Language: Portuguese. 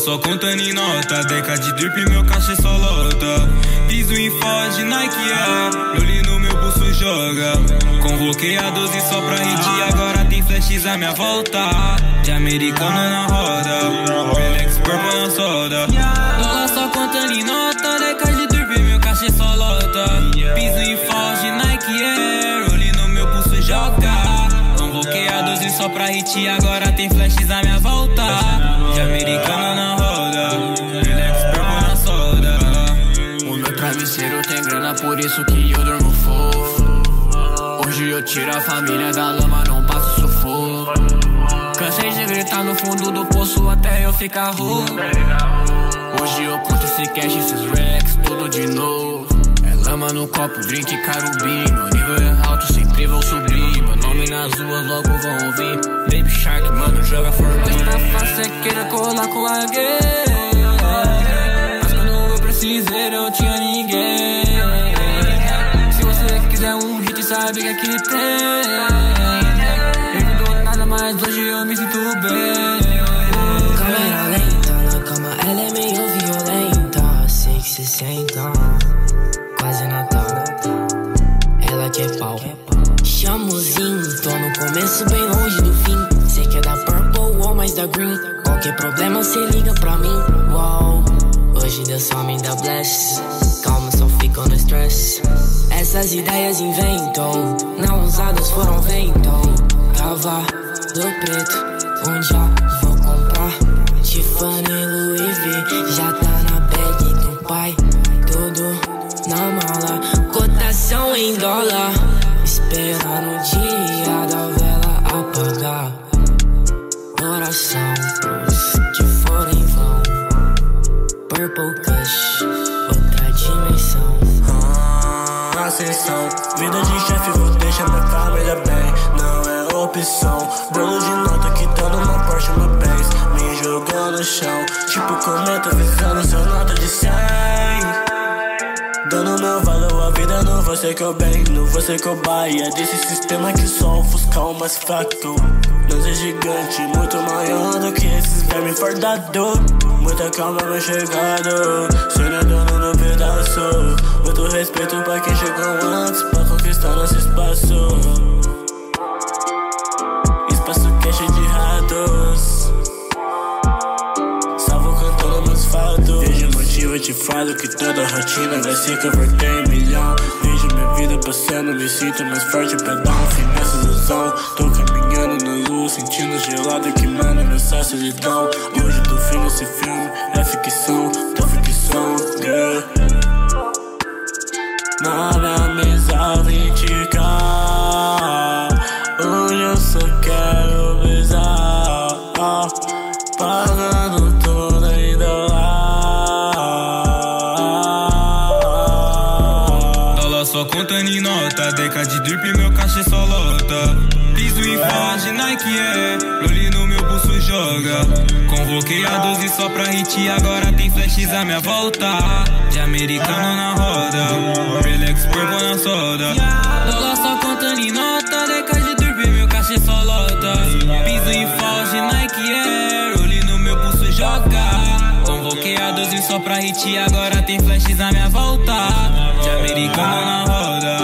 só contando em nota, deca de drip e meu caixa só lota. Piso em foge, Nike Loli no meu bolso joga. Convoquei a 12 só pra hit e agora tem flashes à minha volta. De americano na roda, Rolex Purple na soda. Dólar só contando em nota, deca de drip e meu caixa só lota. Piso em foge, Nike Loli no meu bolso joga. Convoquei a 12 só pra hit e agora tem flashes à minha volta. De americano na roda, Rolex Purple na soda. O meu travesseiro tem grana, por isso que eu durmo fofo. Hoje eu tiro a família da lama, não passo sufoco. Cansei de gritar no fundo do poço até eu ficar rouco. Hoje eu conto esse cash, esses racks, tudo de novo. É lama no copo, drink, carubi. Meu nível é alto, sempre vou subir. Meu nome nas ruas logo vão ouvir. Baby Shark, mano, joga forte. Na face é querer colar com lagueira, mas quando eu precisei eu tinha ninguém. Se você quiser um hit, sabe que aqui tem. Eu não dou nada, mas hoje eu me sinto bem. Câmera lenta na cama, ela é meio violenta. Sei que cê senta, quase Natal. Ela quer pau, chamozinho, tô no começo bem longe do fim. Cê quer da purple ou mais da green? Qualquer problema cê liga pra mim. Uau, hoje Deus só me dá bless. Calma, só fica no stress. Essas ideias inventam, não usadas foram vento. Cavalo preto, onde já vou comprar? Tiffany, Louis V, já tá na bag do pai. Tudo na mala, cotação em dólar. Esperar no dia da vela apagar. Oração pros que forem vão. Purple Kush, outra dimensão. Ascensão, vida de chefe, vou deixar minha família bem. Não é opção, bolo de nota que tá numa Porsche, uma Benz. Me jogou no chão, tipo cometa, visando seu nota de 100. Dando meu valor à vida, não vou ser que eu bem, não vou ser que eu baia. Desse sistema que só ofusca o mais fraco. Nós é gigante, muito maior do que esses vermes fardados. Muita calma, meu chegado, cê não é dono no pedaço. Muito respeito pra quem chegou antes, pra conquistar nosso espaço. Espaço que é cheio de ratos. Salvo cantando meus fatos. Vejo motivo, te falo que toda rotina vai se converter em milhão. Vejo minha vida passando, me sinto mais forte pra dar um fim nessa ilusão. Tô caminhando na luz, sentindo gelado, queimando nessa solidão. Hoje tô fim nesse filme, é ficção, tá ficção, girl. Na minha mesa 20k, hoje eu só quero brisar, pagando tudo em dólar. Dólar só contando em nota, deca de drip e meu caixa só lota. Piso em foge, Nike Loli no meu bolso joga. Convoquei a 12 só pra hit e agora tem flashes à minha volta. De americano na roda, Rolex Purple na soda. Dólar só contando em nota, deca de drip e meu caixa só lota. Piso em foge, Nike Loli no meu bolso joga. Convoquei a 12 só pra hit e agora tem flashes à minha volta. De americano na roda,